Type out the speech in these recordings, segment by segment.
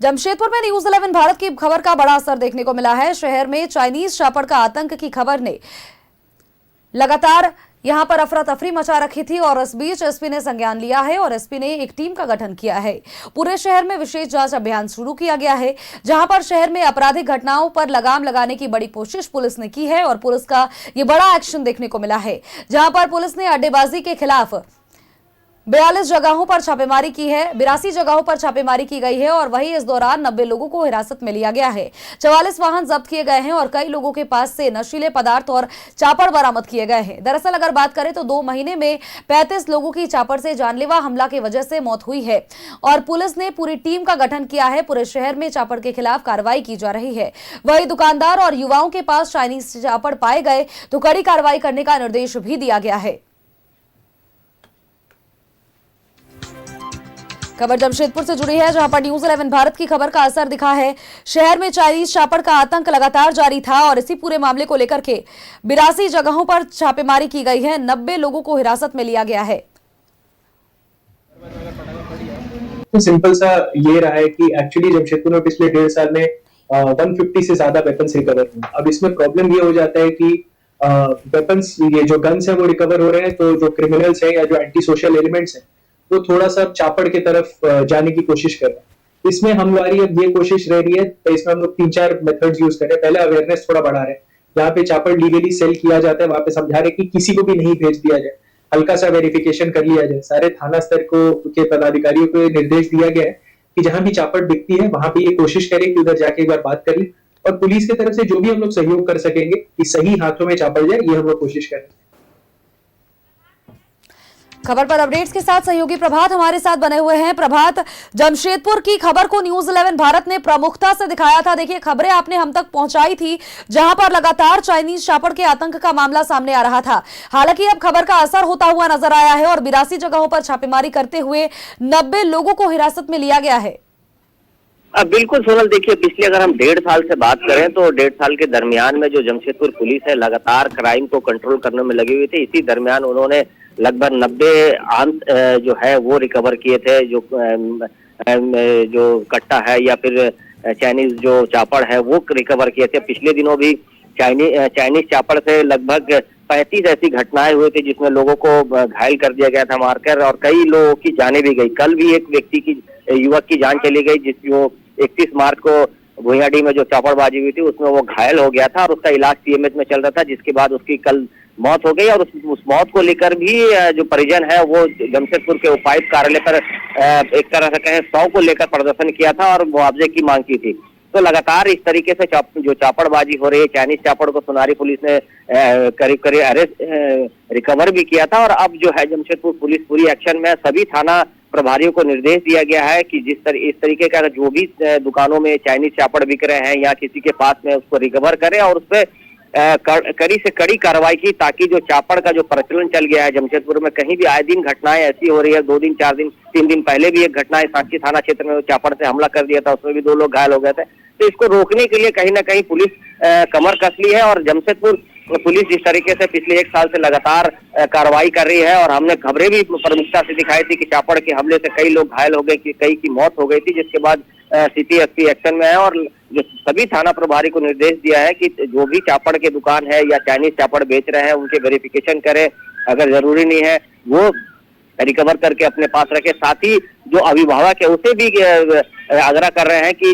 जमशेदपुर में न्यूज 11 भारत की खबर का बड़ा असर देखने को मिला है। शहर में चाइनीज शापड़ का आतंक की खबर ने लगातार यहां पर अफरा तफरी मचा रखी थी और इस बीच एसपी ने संज्ञान लिया है और एसपी ने एक टीम का गठन किया है। पूरे शहर में विशेष जांच अभियान शुरू किया गया है, जहां पर शहर में आपराधिक घटनाओं पर लगाम लगाने की बड़ी कोशिश पुलिस ने की है और पुलिस का ये बड़ा एक्शन देखने को मिला है, जहां पर पुलिस ने अड्डेबाजी के खिलाफ 42 जगहों पर छापेमारी की है, 82 जगहों पर छापेमारी की गई है और वहीं इस दौरान 90 लोगों को हिरासत में लिया गया है। 44 वाहन जब्त किए गए हैं और कई लोगों के पास से नशीले पदार्थ और चापड़ बरामद किए गए हैं। दरअसल अगर बात करें तो 2 महीने में 35 लोगों की चापड़ से जानलेवा हमला की वजह से मौत हुई है और पुलिस ने पूरी टीम का गठन किया है। पूरे शहर में चापड़ के खिलाफ कार्रवाई की जा रही है। वहीं दुकानदार और युवाओं के पास चाइनीज चापड़ पाए गए तो कड़ी कार्रवाई करने का निर्देश भी दिया गया है। खबर जमशेदपुर से जुड़ी है, जहां पर न्यूज 11 भारत की खबर का असर दिखा है। शहर में चाइनीज चापड़ का आतंक लगातार जारी था और इसी पूरे मामले को लेकर के 82 जगहों पर छापेमारी की गई है। 90 लोगों को हिरासत में लिया गया है। तो सिंपल सा ये रहा है कि एक्चुअली जमशेदपुर में पिछले 1.5 साल में 150 से ज्यादा वेपन्स रिकवर हुए। अब इसमें प्रॉब्लम ये हो जाता है कि वेपन्स, ये जो गन्स है वो रिकवर हो रहे हैं, तो जो क्रिमिनल्स है या जो एंटी सोशल एलिमेंट्स है वो थोड़ा सा चापड़ की तरफ जाने की कोशिश कर रहे हैं। इसमें हमारी अब ये कोशिश रह रही है, तो इसमें हम लोग 3-4 मेथड्स यूज कर रहे हैं। पहले अवेयरनेस थोड़ा बढ़ा रहे हैं, जहाँ पे चापड़ लीगली सेल किया जाता है वहां पे समझा रहे कि किसी को भी नहीं भेज दिया जाए, हल्का सा वेरिफिकेशन कर लिया जाए। सारे थाना स्तर को के पदाधिकारियों को निर्देश दिया गया है कि जहां भी चापड़ दिखती है वहां पे ये कोशिश करें कि उधर जाके एक बार बात कर ले और पुलिस की तरफ से जो भी हम लोग सहयोग कर सकेंगे कि सही हाथों में चापड़ जाए, ये हम लोग कोशिश करें। खबर पर अपडेट्स के साथ सहयोगी प्रभात हमारे साथ बने हुए हैं। प्रभात, जमशेदपुर की खबर को न्यूज 11 भारत ने प्रमुखता से दिखाया था। देखिए, खबरें आपने हम तक पहुंचाई थी, जहां पर लगातार चाइनीज शापड़ के आतंक का मामला सामने आ रहा था। हालांकि अब खबर का असर होता हुआ नजर आया है और 82 जगहों पर छापेमारी करते हुए 90 लोगों को हिरासत में लिया गया है। बिल्कुल सोनल, देखिए पिछले अगर हम 1.5 साल से बात करें तो 1.5 साल के दरमियान में जो जमशेदपुर पुलिस है लगातार क्राइम को कंट्रोल करने में लगी हुई थी। इसी दरमियान उन्होंने लगभग 90 आंत जो है वो रिकवर किए थे, जो कट्टा है या फिर चाइनीज जो चापड़ है वो रिकवर किए थे। पिछले दिनों भी चाइनीज चापड़ से लगभग 35 ऐसी घटनाएं हुई थी जिसमें लोगों को घायल कर दिया गया था मारकर, और कई लोगों की जानें भी गई। कल भी एक व्यक्ति की, युवक की जान चली गई, जो 31 मार्च को भुइयाडी में जो चापड़बाजी हुई थी उसमें वो घायल हो गया था और उसका इलाज सीएमएच में चल रहा था, जिसके बाद उसकी कल मौत हो गई। और उस मौत को लेकर भी जो परिजन है वो जमशेदपुर के उपायुक्त कार्यालय पर एक तरह से कहें 100 को लेकर प्रदर्शन किया था और मुआवजे की मांग की थी। तो लगातार इस तरीके से जो चापड़बाजी हो रही है, चाइनीज चापड़ को सोनारी पुलिस ने करीब अरेस्ट रिकवर भी किया था। और अब जो है जमशेदपुर पुलिस पूरी एक्शन में, सभी थाना प्रभारियों को निर्देश दिया गया है कि इस तरीके का जो भी दुकानों में चाइनीज चापड़ बिक रहे हैं या किसी के पास में उसको रिकवर करें और उस पर कड़ी से कड़ी कार्रवाई की, ताकि जो चापड़ का जो प्रचलन चल गया है जमशेदपुर में, कहीं भी आए दिन घटनाएं ऐसी हो रही है। 2 दिन 4 दिन 3 दिन पहले भी एक घटना है सांची थाना क्षेत्र में चापड़ से हमला कर दिया था, उसमें भी 2 लोग घायल हो गए थे। तो इसको रोकने के लिए कहीं ना कहीं पुलिस कमर कस ली है और जमशेदपुर पुलिस जिस तरीके से पिछले 1 साल से लगातार कार्रवाई कर रही है, और हमने खबरें भी प्रमुखता से दिखाई थी कि चापड़ के हमले से कई लोग घायल हो गए, कि कई की मौत हो गई थी, जिसके बाद सिटी एसपी एक्शन में है और जो सभी थाना प्रभारी को निर्देश दिया है कि जो भी चापड़ के दुकान है या चाइनीज चापड़ बेच रहे हैं उनके वेरिफिकेशन करें, अगर जरूरी नहीं है वो रिकवर करके अपने पास रखे। साथ ही जो अभिभावक है उसे भी आग्रह कर रहे हैं कि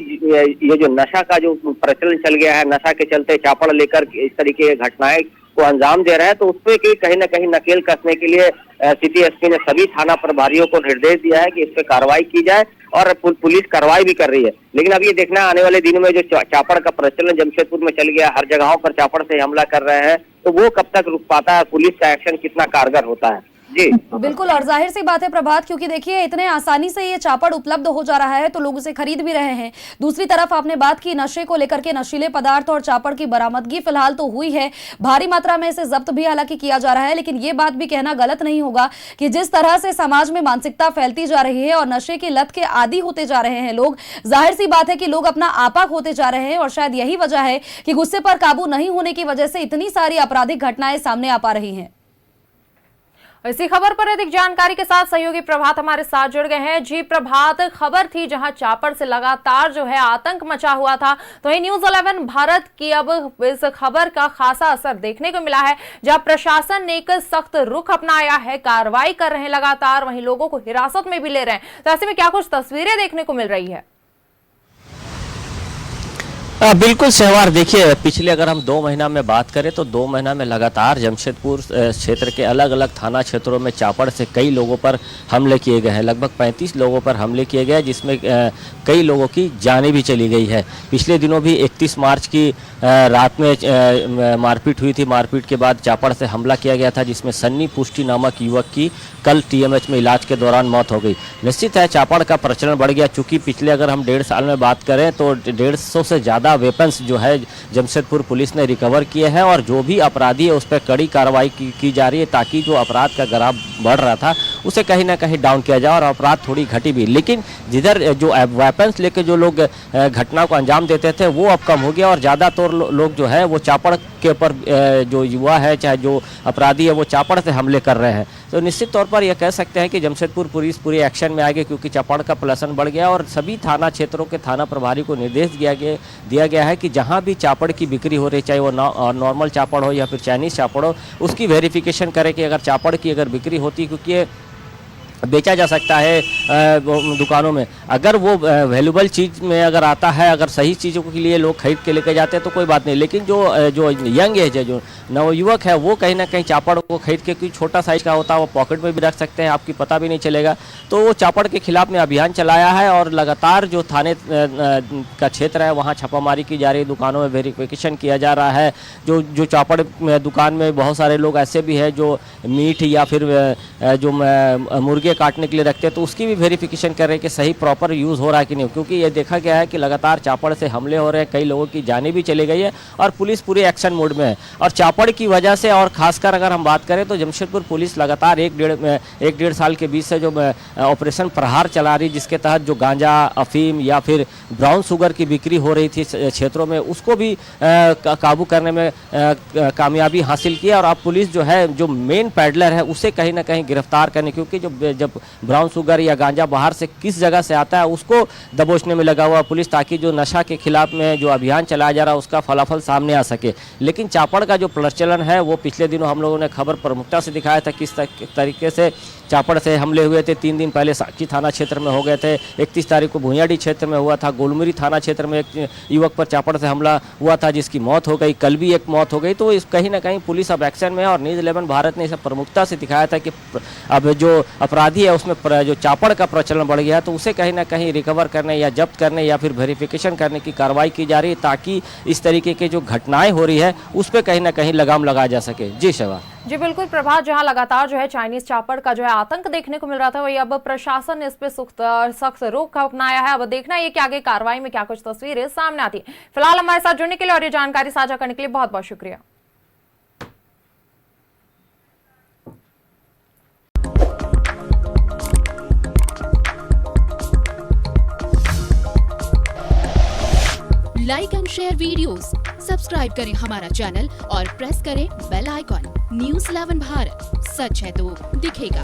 ये जो नशा का जो प्रचलन चल गया है, नशा के चलते चापड़ लेकर इस तरीके की घटनाएं को अंजाम दे रहे हैं, तो उसपे कहीं ना कहीं नकेल कसने के लिए सिटी एसपी ने सभी थाना प्रभारियों को निर्देश दिया है कि इस पे कार्रवाई की जाए और पुलिस कार्रवाई भी कर रही है। लेकिन अब ये देखना है आने वाले दिनों में जो चापड़ का प्रचलन जमशेदपुर में चल गया, हर जगहों पर चापड़ से हमला कर रहे हैं, तो वो कब तक रुक पाता है, पुलिस का एक्शन कितना कारगर होता है। जी बिल्कुल, और जाहिर सी बात है प्रभात, क्योंकि देखिए इतने आसानी से ये चापड़ उपलब्ध हो जा रहा है तो लोग उसे खरीद भी रहे हैं। दूसरी तरफ आपने बात की नशे को लेकर के, नशीले पदार्थ और चापड़ की बरामदगी फिलहाल तो हुई है, भारी मात्रा में इसे जब्त भी हालांकि किया जा रहा है, लेकिन ये बात भी कहना गलत नहीं होगा कि जिस तरह से समाज में मानसिकता फैलती जा रही है और नशे की लत के आदी होते जा रहे हैं लोग, जाहिर सी बात है कि लोग अपना आपा खोते जा रहे हैं और शायद यही वजह है कि गुस्से पर काबू नहीं होने की वजह से इतनी सारी आपराधिक घटनाएं सामने आ पा रही हैं। इसी खबर पर अधिक जानकारी के साथ सहयोगी प्रभात हमारे साथ जुड़ गए हैं। जी प्रभात, खबर थी जहां चापड़ से लगातार जो है आतंक मचा हुआ था, तो ये न्यूज़ 11 भारत की अब इस खबर का खासा असर देखने को मिला है, जहां प्रशासन ने एक सख्त रुख अपनाया है, कार्रवाई कर रहे हैं लगातार, वहीं लोगों को हिरासत में भी ले रहे हैं। तो ऐसे में क्या कुछ तस्वीरें देखने को मिल रही है? बिल्कुल सहवार, देखिए पिछले अगर हम 2 महीना में बात करें तो 2 महीना में लगातार जमशेदपुर क्षेत्र के अलग अलग थाना क्षेत्रों में चापड़ से कई लोगों पर हमले किए गए हैं। लगभग 35 लोगों पर हमले किए गए, जिसमें कई लोगों की जानें भी चली गई है। पिछले दिनों भी 31 मार्च की रात में मारपीट हुई थी। मारपीट के बाद चापड़ से हमला किया गया था, जिसमें सन्नी पुष्टि नामक युवक की कल TMH में इलाज के दौरान मौत हो गई। निश्चित है चापड़ का प्रचलन बढ़ गया, चूँकि पिछले अगर हम 1.5 साल में बात करें तो 150 से ज़्यादा वेपन्स जो है जमशेदपुर पुलिस ने रिकवर किए हैं, और जो भी अपराधी है उस पर कड़ी कार्रवाई की जा रही है, ताकि जो अपराध का ग्राफ बढ़ रहा था उसे कहीं ना कहीं डाउन किया जाए और अपराध थोड़ी घटी भी। लेकिन जिधर जो वेपन्स लेके जो लोग घटना को अंजाम देते थे वो अब कम हो गया, और ज़्यादातर लोग जो है वो चापड़ के ऊपर जो युवा है चाहे जो अपराधी है वो चापड़ से हमले कर रहे हैं। तो निश्चित तौर पर यह कह सकते हैं कि जमशेदपुर पुलिस पूरे एक्शन में आ गई, क्योंकि चापड़ का प्रचलन बढ़ गया, और सभी थाना क्षेत्रों के थाना प्रभारी को निर्देश दिया गया है कि जहां भी चापड़ की बिक्री हो रही, चाहे वो नॉर्मल चापड़ हो या फिर चाइनीज़ चापड़ हो, उसकी वेरिफिकेशन करें कि अगर चापड़ की अगर बिक्री होती, क्योंकि ये बेचा जा सकता है दुकानों में, अगर वो वैल्यूबल चीज़ में अगर आता है, अगर सही चीज़ों के लिए लोग खरीद के लेके जाते हैं तो कोई बात नहीं। लेकिन जो यंग एज है, जो नवयुवक है, वो कहीं ना कहीं चापड़ को खरीद के, कोई छोटा साइज का होता है वो पॉकेट में भी रख सकते हैं, आपकी पता भी नहीं चलेगा। तो वो चापड़ के खिलाफ में अभियान चलाया है, और लगातार जो थाने का क्षेत्र है वहाँ छापामारी की जा रही है, दुकानों में वेरिफिकेशन किया जा रहा है। जो चापड़ दुकान में बहुत सारे लोग ऐसे भी हैं जो मीट या फिर जो मुर्गे काटने के लिए रखते हैं, तो उसकी भी वेरिफिकेशन कर रहे हैं कि सही प्रॉपर यूज़ हो रहा है कि नहीं, क्योंकि ये देखा गया है कि लगातार चापड़ से हमले हो रहे हैं, कई लोगों की जानें भी चली गई है, और पुलिस पूरे एक्शन मोड में है। और चापड़ की वजह से, और खासकर अगर हम बात करें तो जमशेदपुर पुलिस लगातार एक डेढ़ साल के बीच से जो ऑपरेशन प्रहार चला रही, जिसके तहत जो गांजा, अफीम या फिर ब्राउन शुगर की बिक्री हो रही थी क्षेत्रों में, उसको भी काबू करने में कामयाबी हासिल की, और अब पुलिस जो है जो मेन पैडलर है उसे कहीं ना कहीं गिरफ्तार करने, क्योंकि जब ब्राउन शुगर या गांजा बाहर से किस जगह से आता है उसको दबोचने में लगा हुआ पुलिस, ताकि जो नशा के खिलाफ में जो अभियान चलाया जा रहा है उसका फलाफल सामने आ सके। लेकिन चापड़ का जो प्रचलन है वो पिछले दिनों हम लोगों ने खबर प्रमुखता से दिखाया था, किस तरीके से चापड़ से हमले हुए थे। 3 दिन पहले साक्षी थाना क्षेत्र में हो गए थे, 31 तारीख को भुइयाडी क्षेत्र में हुआ था, गोलमुरी थाना क्षेत्र में एक युवक पर चापड़ से हमला हुआ था जिसकी मौत हो गई, कल भी एक मौत हो गई। तो इस कहीं ना कहीं पुलिस अब एक्शन में है, और न्यूज़ 11 भारत ने इसे प्रमुखता से दिखाया था कि अब जो अपराधी है उसमें जो चापड़ का प्रचलन बढ़ गया है, तो उसे कहीं ना कहीं रिकवर करने या जब्त करने या फिर वेरिफिकेशन करने की कार्रवाई की जा रही है, ताकि इस तरीके की जो घटनाएं हो रही है उस पर कहीं ना कहीं लगाम लगाया जा सके। जी शवा। जी बिल्कुल प्रभात, जहां लगातार जो है चाइनीज चापड़ का जो है आतंक देखने को मिल रहा था, वही अब प्रशासन ने इस पे सख्त रुख अपनाया है। अब देखना है कि आगे कार्रवाई में क्या कुछ तस्वीरें सामने आती है। फिलहाल हमारे साथ जुड़ने के लिए और ये जानकारी साझा करने के लिए बहुत बहुत शुक्रिया। Like and share videos, subscribe करें हमारा चैनल और प्रेस करें बेल आइकॉन। न्यूज़ 11 भारत, सच है तो दिखेगा।